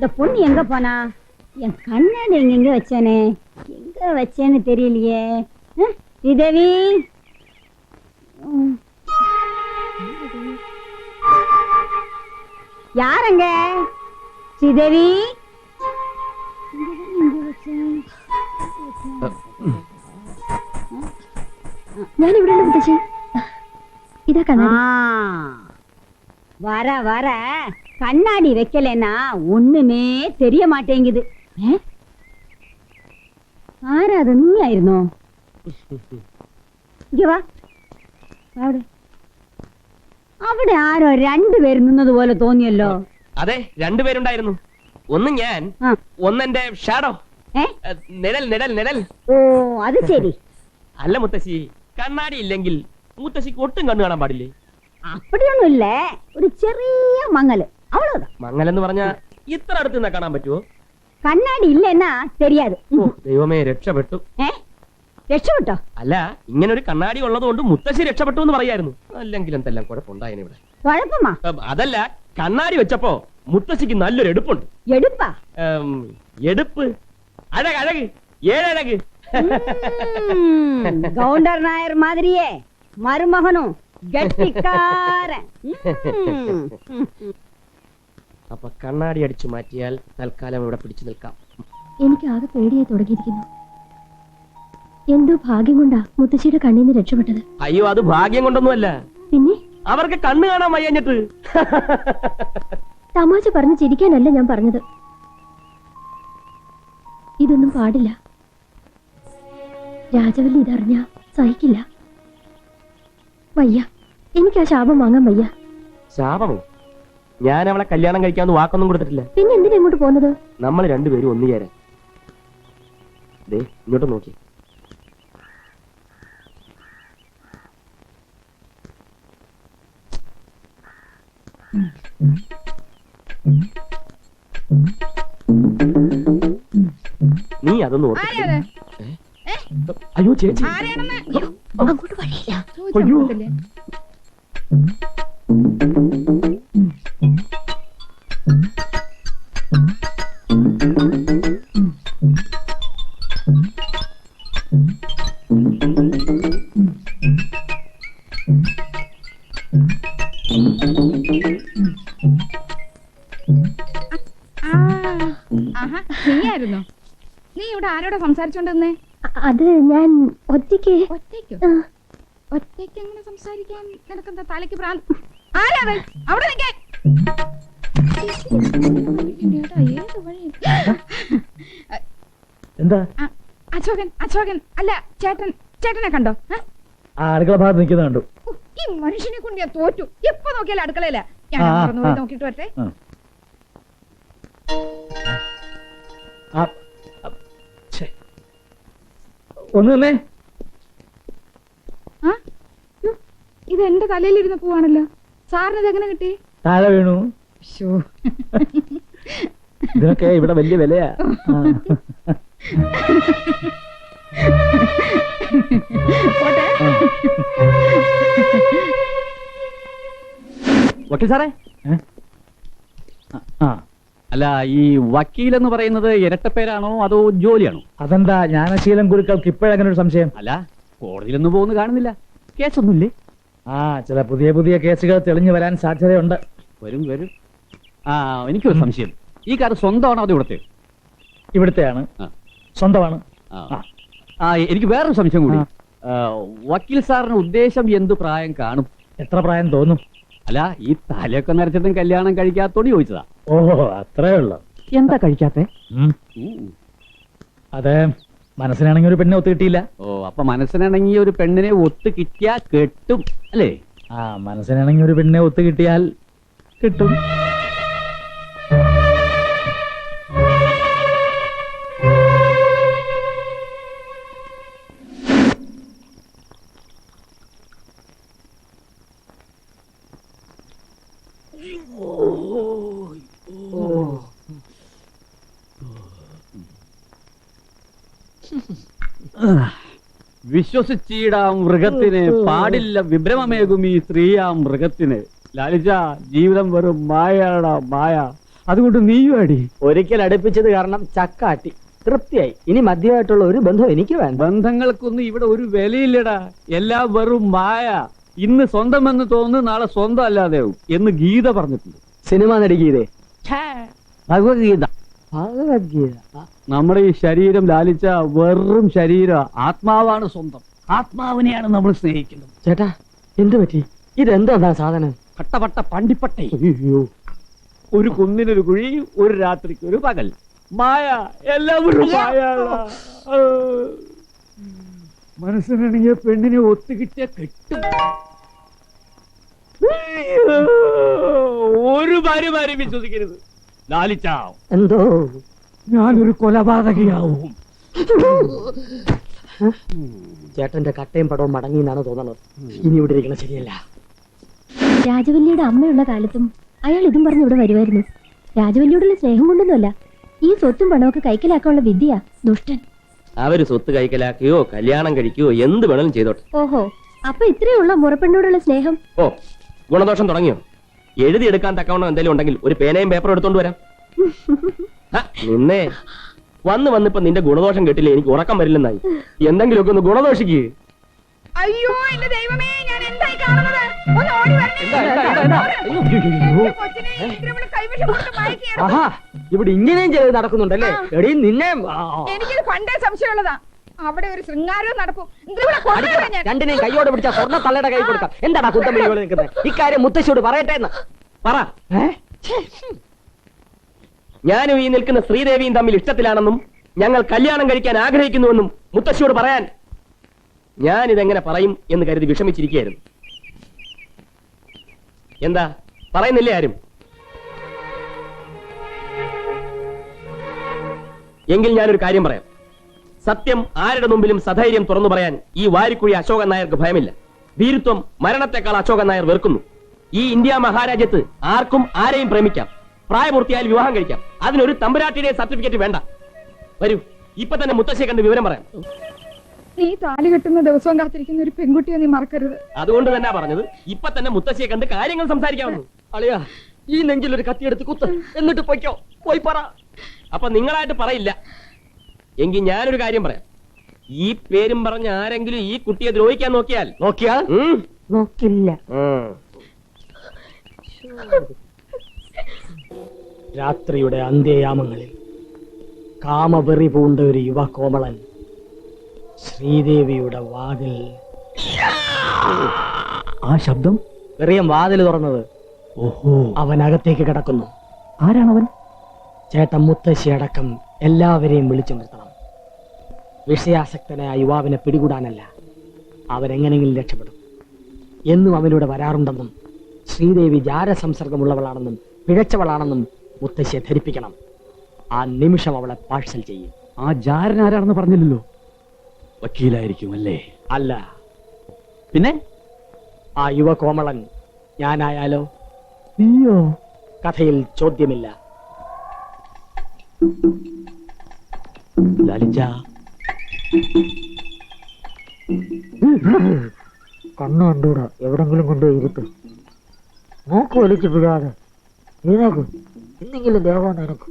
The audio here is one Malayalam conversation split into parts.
இந்த பொண்ணு எங்க போனா? என் கண்ணாடி எங்க வச்சேனே, எங்க வச்சேன்னு தெரியலையே. ஸ்ரீதேவி, யாரங்க? ஸ்ரீதேவி, ഞാൻ ഇവിടെ മുത്തശ്ശി. ഇതാ കണ്ണാടി. வர வர கண்ணாடி வைக்கலன்னா ஒண்ணுமே தெரிய மாட்டேங்குது. ആരാ അത്? നീ ആയിരുന്നോ? അവിടെ ആരോ രണ്ടുപേര് നിന്നതുപോലെ തോന്നിയല്ലോ. അതെ, രണ്ടുപേരുണ്ടായിരുന്നു. ഒന്ന് ഞാൻ, ഒന്നെന്റെ ഷാഡോ. നിഴൽ നിഴൽ നിഴൽ. ഓ, അത് ശരി. അല്ല മുത്തശ്ശി, കണ്ണാടി ഇല്ലെങ്കിൽ മുത്തശ്ശിക്ക് ഒട്ടും കണ്ണു കാണാൻ പാടില്ലേ? അപ്പടിയൊന്നും ഇല്ല, ഒരു ചെറിയ മങ്ങല്, അവളോതാ. മങ്ങലെന്ന് പറഞ്ഞാ ഇത്ര അടുത്ത് നിന്നാ കാണാൻ പറ്റുമോ? കണ്ണാടി ഇല്ല എന്നാ തെരിയാത്. ദൈവമേ, രക്ഷപ്പെട്ടു. രക്ഷപ്പെട്ടോ? അല്ല, ഇങ്ങനെ ഒരു കണ്ണാടി ഉള്ളത് കൊണ്ട് മുത്തശ്ശി രക്ഷപ്പെട്ടു എന്ന് പറയായിരുന്നു. അല്ലെങ്കിൽ എന്തെല്ലാം കുഴപ്പമുണ്ടായിരുന്നു ഇവിടെ. കുഴപ്പമാ? അതല്ല, കണ്ണാടി വെച്ചപ്പോ മുത്തശ്ശിക്ക് നല്ലൊരു എടുപ്പുണ്ട്. എടുപ്പാ? എടുപ്പ്, അഴക് അഴക്, ഏഴഴക്. ഗൗണ്ടർ നായർ മാതിരിയേ മരുമകനും ഗട്ടിക്കാരൻ. അപ്പൊ കണ്ണാടി അടിച്ചു മാറ്റിയാൽ തൽക്കാലം ഇവിടെ പിടിച്ചു നിൽക്കാം. എനിക്ക് ആകെ പേടിയായി തുടങ്ങിയിരിക്കുന്നു. എന്തോ ഭാഗ്യം കൊണ്ടാ മുത്തശ്ശിയുടെ കണ്ണീന്ന് രക്ഷപ്പെട്ടത്. അയ്യോ, അത് ഭാഗ്യം കൊണ്ടൊന്നുമല്ല. പിന്നെ അവർക്ക് കണ്ണു കാണാൻ വയ്യഞ്ഞിട്ട്. തമാശ പറഞ്ഞ് ചിരിക്കാനല്ല ഞാൻ പറഞ്ഞത്. ഇതൊന്നും പാടില്ല. രാജവല്ലി ഇതറിഞ്ഞ സഹിക്കില്ല. വയ്യ, എനിക്ക് ആ ശാപം വാങ്ങാൻ വയ്യ. ശാപമോ? ഞാൻ അവളെ കല്യാണം കഴിക്കാന്ന് വാക്കൊന്നും കൊടുത്തിട്ടില്ല. പിന്നെ എന്തിനാ ഇങ്ങോട്ട് പോകുന്നത്? നമ്മൾ രണ്ടുപേരും ഒന്നു ചേരാൻ. ദേ, ഇങ്ങോട്ട് നോക്കി. നീ അതൊന്നും ഓർത്തിട്ടില്ല. അയ്യോ ചേച്ചി, അങ്ങോട്ട് വഴിയില്ല. അയ്യോ. നീയായിരുന്നോ? നീ ഇവിടെ ആരോടെ സംസാരിച്ചോണ്ടെന്നേ? അത് ഞാൻ ഒറ്റയ്ക്ക്. ഒറ്റയ്ക്കോ? ഒറ്റയ്ക്ക് എങ്ങനെ സംസാരിക്കാൻ? നിനക്കെന്താ തലയ്ക്ക് ഭ്രാന്ത്? ആരാവൻ? അവിടെ നിൽക്കാൻ. എന്താ? അശോകൻ, അശോകൻ അല്ല, ചേട്ടൻ. ചേട്ടനെ കണ്ടോ? അടുക്കള ഭാഗത്ത് നിൽക്കുന്ന കണ്ടു. ഈ മനുഷ്യനെ കൊണ്ട് ഞാൻ തോറ്റു. എപ്പോ നോക്കിയാലും അടുക്കളയില്ല. ഞാൻ നോക്കിട്ട് വരട്ടെ. ഒന്ന് തന്നെ. ഇത് എന്റെ തലയിലിരുന്ന പൂവാണല്ലോ. സാറിന് ഇതെങ്ങനെ കിട്ടി? താഴെ വീണു. ഇതിനൊക്കെ ഇവിടെ വലിയ വിലയാ. വക്കീൽ സാറേ, അല്ല, ഈ വക്കീൽ എന്ന് പറയുന്നത് ഇരട്ടപ്പേരാണോ അതോ ജോലിയാണോ? അതെന്താ ജ്ഞാനശീലം ഗുരുക്കൾക്ക് ഇപ്പോഴങ്ങനെ ഒരു സംശയം? അല്ല, കോടതിയിലൊന്നും പോകുന്നു കാണുന്നില്ല. കേസൊന്നുമില്ലേ? ചില പുതിയ പുതിയ കേസുകൾ തെളിഞ്ഞു വരാൻ സാധ്യതയുണ്ട്. വരും വരും. എനിക്കൊരു സംശയം. ഈ കാർ സ്വന്തമാണോ അതോ ഇവിടുത്തെ? ഇവിടുത്തെയാണ്. സ്വന്തമാണ്. എനിക്ക് വേറൊരു സംശയം കൂടി. വക്കീൽ സാറിന് ഉദ്ദേശം എന്ത് പ്രായം കാണും? എത്ര പ്രായം തോന്നും? അല്ല, ഈ തലയൊക്കെ നരച്ചിട്ടും കല്യാണം കഴിക്കാത്തോണ്ട് ചോദിച്ചതാ. ഓഹോ, അത്രേ ഉള്ളു. എന്താ കഴിക്കാത്തെ? അതെ, മനസ്സിനാണെങ്കിൽ ഒരു പെണ്ണെ ഒത്തു കിട്ടിയില്ല. ഓ, അപ്പൊ മനസ്സിനാണെങ്കിൽ ഒരു പെണ്ണിനെ ഒത്തു കിട്ടിയാ കെട്ടും അല്ലേ? മനസ്സിനാണെങ്കിൽ ഒരു പെണ്ണെ ഒത്തു കിട്ടിയാൽ കിട്ടും. വിശ്വസിച്ചിടാം മൃഗത്തിന്, പാടില്ല വിഭ്രമമേകും ഈ സ്ത്രീയാം മൃഗത്തിന്. ലാലിച്ച, ജീവിതം വെറും മായാടാ മായ. അതുകൊണ്ട് നീയും അടി. ഒരിക്കൽ അടുപ്പിച്ചത് കാരണം ചക്കാട്ടി തൃപ്തിയായി. ഇനി മദ്യമായിട്ടുള്ള ഒരു ബന്ധം എനിക്ക് വേണ്ട. ബന്ധങ്ങൾക്കൊന്നും ഇവിടെ ഒരു വിലയില്ലടാ. എല്ലാം വെറും മായ. ഇന്ന് സ്വന്തമെന്ന് തോന്നുന്നു, നാളെ സ്വന്തം അല്ലാതെയാവും എന്ന് ഗീത പറഞ്ഞിട്ടുണ്ട്. സിനിമ നടി ഗീതേ? ഭഗവത്ഗീത. ഭഗവത്ഗീത. നമ്മുടെ ഈ ശരീരം ലാലിച്ച വെറും ശരീരം, ആത്മാവാണ് സ്വന്തം. ആത്മാവിനെയാണ് നമ്മൾ സ്നേഹിക്കുന്നത്. ചേട്ടാ എന്ത് പറ്റി? ഇതെന്താ സാധനം? പട്ട പണ്ടിപ്പട്ടേ. അയ്യോ, ഒരു കുന്നിനൊരു കുഴി, ഒരു രാത്രിക്ക് ഒരു പകൽ. മായ, എല്ലാവരും മായ. മനസ്സിനാണെങ്കിൽ പെണ്ണിനെ ഒത്തുകിട്ടിയ കെട്ടും. ഒരു ഭാര്യമാരും വിശ്വസിക്കരുത്. ലാലിച്ച എന്തോ ഞാനൊരു കൊലപാതകയാവും. ചേട്ടന്റെ കട്ടയും പടവും മടങ്ങി എന്നാണ് തോന്നുന്നത്. ഇനി ഇവിടെ ഇരിക്കണം ശരിയല്ല. രാജവല്ലിയുടെ അമ്മയുള്ള കാലത്തും അയാൾ ഇതും പറഞ്ഞ് ഇവിടെ വരുമായിരുന്നു. രാജവല്ലിയോടുള്ള സ്നേഹം കൊണ്ടൊന്നുമല്ല, ഈ സ്വത്തും പണമൊക്കെ കൈക്കലാക്കാനുള്ള വിദ്യ. ദുഷ്ടൻ. അവര് സ്വത്ത് കൈക്കലാക്കുകയോ കല്യാണം കഴിക്കുകയോ എന്ത് വേണമെങ്കിലും ചെയ്തോട്ടെ. ഓഹോ, അപ്പൊ ഇത്രയുള്ള മുറപ്പെണ്ണോടുള്ള സ്നേഹം. ഓ, ഗുണദോഷം തുടങ്ങിയോ? എഴുതിയെടുക്കാൻ തക്കവണ്ണം എന്തെങ്കിലും ഉണ്ടെങ്കിൽ ഒരു പേനയും പേപ്പറും എടുത്തോണ്ട് വരാം. നിന്നെ വന്നിപ്പോ നിന്റെ ഗുണദോഷം കേട്ടില്ലേ? എനിക്ക് ഉറക്കം വരില്ലെന്നായി. എന്തെങ്കിലുമൊക്കെ ഒന്ന് ഗുണദോഷിക്ക്. അയ്യോ എന്റെ ദൈവമേ, ഞാൻ എന്തായി കാണുന്നത്? ഒന്ന് ഓടി വരണേ. എന്റെ കൊച്ചിനെ ഇന്ദ്രവിളി കൈവശം കൊണ്ട് മയക്കിയെടുത്തു. ആഹാ, ഇവിടെ ഇങ്ങനെയും ചിലത് നടക്കുന്നുണ്ടല്ലേ? എടീ നിന്നെ എനിക്കിത് പണ്ടേ സംശയമുള്ളതാ. അവിടെ ഒരു ശൃംഗാരവും നടക്കും. ഇന്ദ്രവിളി കൊണ്ടുവരാൻ ഞാൻ. രണ്ടിനെയും കൈയോടെ പിടിച്ച സ്വർണ്ണ തള്ളയുടെ കൈ കൊടുക്കാം. എന്താടാ കുത്തമ്പടിയോട് നിൽക്കുന്നത്? ഇക്കാര്യം മുത്തശ്ശിയോട് പറയട്ടെ എന്ന് പറ. ഞാനും ഈ നിൽക്കുന്ന ശ്രീദേവിയും തമ്മിൽ ഇഷ്ടത്തിലാണെന്നും ഞങ്ങൾ കല്യാണം കഴിക്കാൻ ആഗ്രഹിക്കുന്നുവെന്നും മുത്തശ്ശിയോട് പറയാൻ ഞാൻ ഇതെങ്ങനെ പറയും എന്ന് കരുതി വിഷമിച്ചിരിക്കുകയായിരുന്നു. എന്താ പറയുന്നില്ലേ ആരും? എങ്കിൽ ഞാനൊരു കാര്യം പറയാം. സത്യം ആരുടെ മുമ്പിലും സധൈര്യം തുറന്നു പറയാൻ ഈ വാരിക്കുഴി അശോകൻ നായർക്ക് ഭയമില്ല. ഭീരുത്വം മരണത്തെക്കാൾ അശോകൻ നായർ വെറുക്കുന്നു. ഈ ഇന്ത്യ മഹാരാജ്യത്ത് ആർക്കും ആരെയും പ്രേമിക്കാം, പ്രായപൂർത്തിയായാൽ വിവാഹം കഴിക്കാം. അതിനൊരു തമ്പുരാട്ടിയുടെ സർട്ടിഫിക്കറ്റ് വേണ്ട. വരൂ, ഇപ്പൊ തന്നെ മുത്തശ്ശിയെ കണ്ട് വിവരം പറയാം. നീ താലി കെട്ടുന്ന ദിവസവും കാത്തിരിക്കുന്ന ഒരു പെൺകുട്ടിയെ നീ മറക്കരുത്. അതുകൊണ്ട് തന്നെ പറഞ്ഞത് ഇപ്പൊ തന്നെ മുത്തശ്ശിയെ കണ്ട് കാര്യങ്ങൾ സംസാരിക്കാമെന്ന്. അളിയാ, ഈ നെഞ്ചിലൊരു കത്തിയെടുത്ത് കുത്ത്, എന്നിട്ട് പൊയ്ക്കോ. പോയി പറ. അപ്പൊ നിങ്ങളായിട്ട് പറയില്ല എങ്കിൽ ഞാനൊരു കാര്യം പറയാം. ഈ പേരും പറഞ്ഞ് ആരെങ്കിലും ഈ കുട്ടിയെ ദ്രോഹിക്കാൻ നോക്കിയാൽ നോക്കില്ല. രാത്രിയുടെ അന്ത്യയാമങ്ങളിൽ കാമവെറി പൂണ്ട ഒരു യുവ കോമളൻ ശ്രീദേവിയുടെ വാതിൽ. ആ ശബ്ദം വെറിയം വാതിൽ തുറന്നത്. ഓഹോ, അവൻ അകത്തേക്ക് കിടക്കുന്നു. ആരാണവൻ? ചേട്ടൻ മുത്തശ്ശി അടക്കം എല്ലാവരെയും വിളിച്ചു നിർത്തണം. വിഷയാസക്തനായ യുവാവിനെ പിടികൂടാനല്ല, അവരെങ്ങനെങ്കിലും രക്ഷപ്പെടും. എന്നും അവനിവിടെ വരാറുണ്ടെന്നും ശ്രീദേവി ജാരസംസർഗമുള്ളവളാണെന്നും പിഴച്ചവളാണെന്നും മുത്തശ്ശിയെ ധരിപ്പിക്കണം. ആ നിമിഷം അവളെ പാഴ്സൽ ചെയ്യും. ആ ജാരൻ ആരാണെന്ന് പറഞ്ഞില്ലല്ലോ. വക്കീലായിരിക്കും അല്ലേ? അല്ല. പിന്നെ ആ യുവ കോമളൻ ഞാനായാലോ? നീയോ? കഥയിൽ ചോദ്യമില്ല. ലാലിച്ച, കണ്ണു കണ്ടൂടാ, എവിടെങ്കിലും കൊണ്ടുപോയി ഇരുത്തും. മൂക്ക് വലിച്ചു വിടാതെ നീനോക്ക്. എന്തെങ്കിലും ദേവോ നിനക്ക്.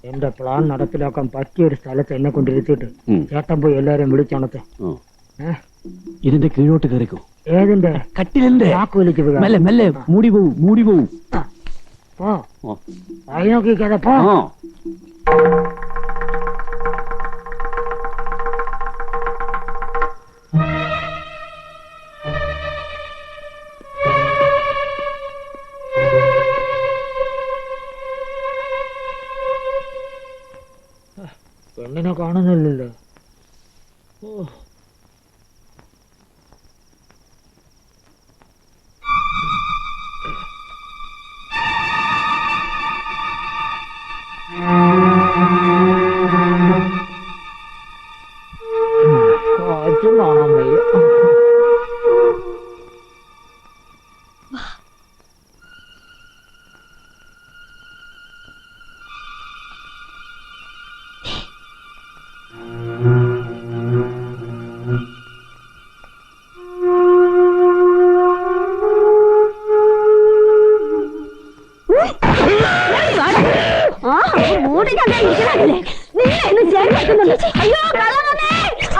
എന്റെ പ്ലാൻ നടപ്പിലാക്കാൻ പറ്റിയ ഒരു സ്ഥലത്ത് എന്നെ കൊണ്ടിരുത്തിയിട്ട് ചേട്ടൻ പോയി എല്ലാരും വിളിച്ചുണത്തെ. ഇതിന്റെ കീഴോട്ട് കയറിക്കോ. ഏതിന്റെ? കട്ടിലിന്റെ. മൂക്ക് വലിച്ചു വിടാ. മെല്ലെ മെല്ലെ, മൂടി പോവും, മൂടി പോവും. പോ, വായി നോക്കിക്കാതെ പോ. പെണ്ണിനെ കാണുന്നില്ലല്ലോ. കാറ്റും കാണാൻ വയ്യ. ആ മൂടി കണ്ടാ ഇരിക്കണല്ലേ നിന്നെ ഇന്ന് ചേർക്കുന്നുണ്ട്. അയ്യോ കള്ളം വന്നേ.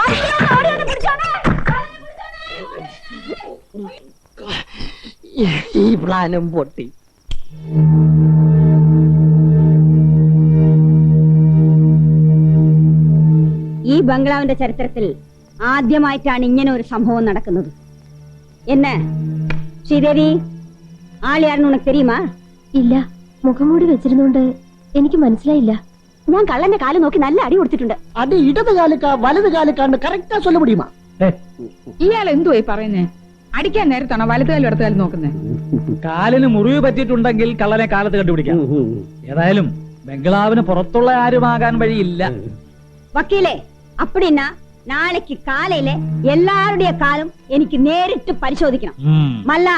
അയ്യോ, ഓടി വന്ന് പിടിച്ചോണേ. ഈ പ്ലാനും പൊട്ടി. ഈ ബംഗ്ലാവിന്റെ ചരിത്രത്തിൽ ആദ്യമായിട്ടാണ് ഇങ്ങനെ ഒരു സംഭവം നടക്കുന്നത്. என்ன ശ്രീദേവി ആള് யாருன்னு உனக்கு தெரியுமா? ഇല്ല, മുഖംമൂടി വെച്ചിരുന്നോണ്ട് എനിക്ക് മനസ്സിലായില്ല. ഞാൻ കള്ളന്റെ കാല് നോക്കി നല്ല അടി കൊടുത്തിട്ടുണ്ട്. അത് ഇടത് കാലിക്കാ വലത് കാലിക്കാണ്ട് കറക്റ്റാ சொல்ல முடியுமா? ഇയാൾ എന്തുവായി പറയുന്നേ? അടിക്കാൻ നേരത്താണോ വലത്തുകാലും ഇടത്തുകാലും നോക്കുന്നേ? കാലിന് മുറിവ് പറ്റിയിട്ടുണ്ടെങ്കിൽ കള്ളനെ കാലത്ത് കണ്ടുപിടിക്കാം. ഏതായാലും ബംഗ്ലാവിന് പുറത്തുള്ള ആരുമാകാൻ വഴിയില്ല. വക്കീലേ, அப்படின்னா நாளைக்கு காலையில எல்லாருடைய காலும் എനിക്ക് നേരിട്ട് പരിശോധിക്കണം. മല്ല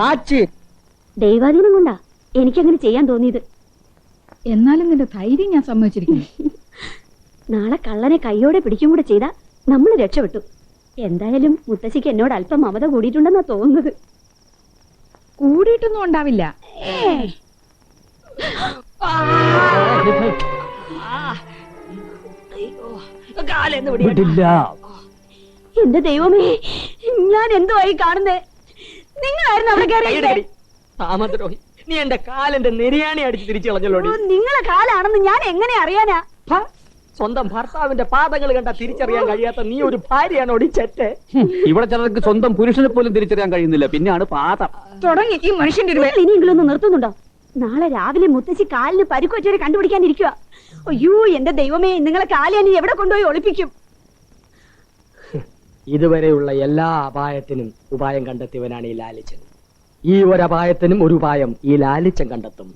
ആച്ചി ദൈവാധീനം കൊണ്ടാ എനിക്കങ്ങനെ ചെയ്യാൻ തോന്നിയത്. എന്നാലും നിന്റെ ധൈര്യം ഞാൻ സമ്മതിച്ചിരിക്കുന്നു. നാളെ കള്ളനെ കൈയോടെ പിടിക്കും കൂടെ ചെയ്താ നമ്മൾ രക്ഷപ്പെട്ടു. എന്തായാലും മുത്തശ്ശിക്ക് എന്നോട് അല്പം മമത കൂടിയിട്ടുണ്ടെന്നാ തോന്നുന്നത്. കൂടിയിട്ടൊന്നും ഉണ്ടാവില്ല. വിടില്ല. എന്റെ ദൈവമേ, ഞാൻ എന്തുവായി കാണുന്നേ? നിങ്ങളായിരുന്നു അവിടെ കയറി. താമദ്രോഹി, നീ എന്റെ കാലിന്റെ നെരിയാണി അടിച്ച് തിരിച്ചു കളഞ്ഞല്ലോ. നിങ്ങളെ കാലാണെന്ന് ഞാൻ എങ്ങനെ അറിയാനാ? സ്വന്തം ഭർത്താവിന്റെ പാദങ്ങൾ കണ്ട തിരിച്ചറിയാൻ കഴിയാത്ത നീ ഒരു ഭാര്യയാണോ ചെറ്റ്? ഇവിടെ ചിലർക്ക് സ്വന്തം പുരുഷനെ പോലും തിരിച്ചറിയാൻ കഴിയുന്നില്ല, പിന്നെയാണ് പാദം. തുടങ്ങി ഈ മനുഷ്യന്റെ ഒരു ഇനിയെങ്കിലും ഒന്ന് നിർത്തുന്നുണ്ടോ? നാളെ രാവിലെ മുത്തശ്ശി കാലിന് പരിക്കുവച്ചവരെ കണ്ടുപിടിക്കാനിരിക്കുക. അയ്യോ എന്റെ ദൈവമേ, നിങ്ങളെ കാലി ഞാൻ എവിടെ കൊണ്ടുപോയി ഒളിപ്പിക്കും? ഇതുവരെയുള്ള എല്ലാ അപായത്തിനും ഉപായം കണ്ടെത്തിയവനാണ് ഈ ലാലിച്ചൻ. ഈ ഒരു അപായത്തിനും ഒരു ഉപായം ഈ ലാലിച്ചൻ കണ്ടെത്തും.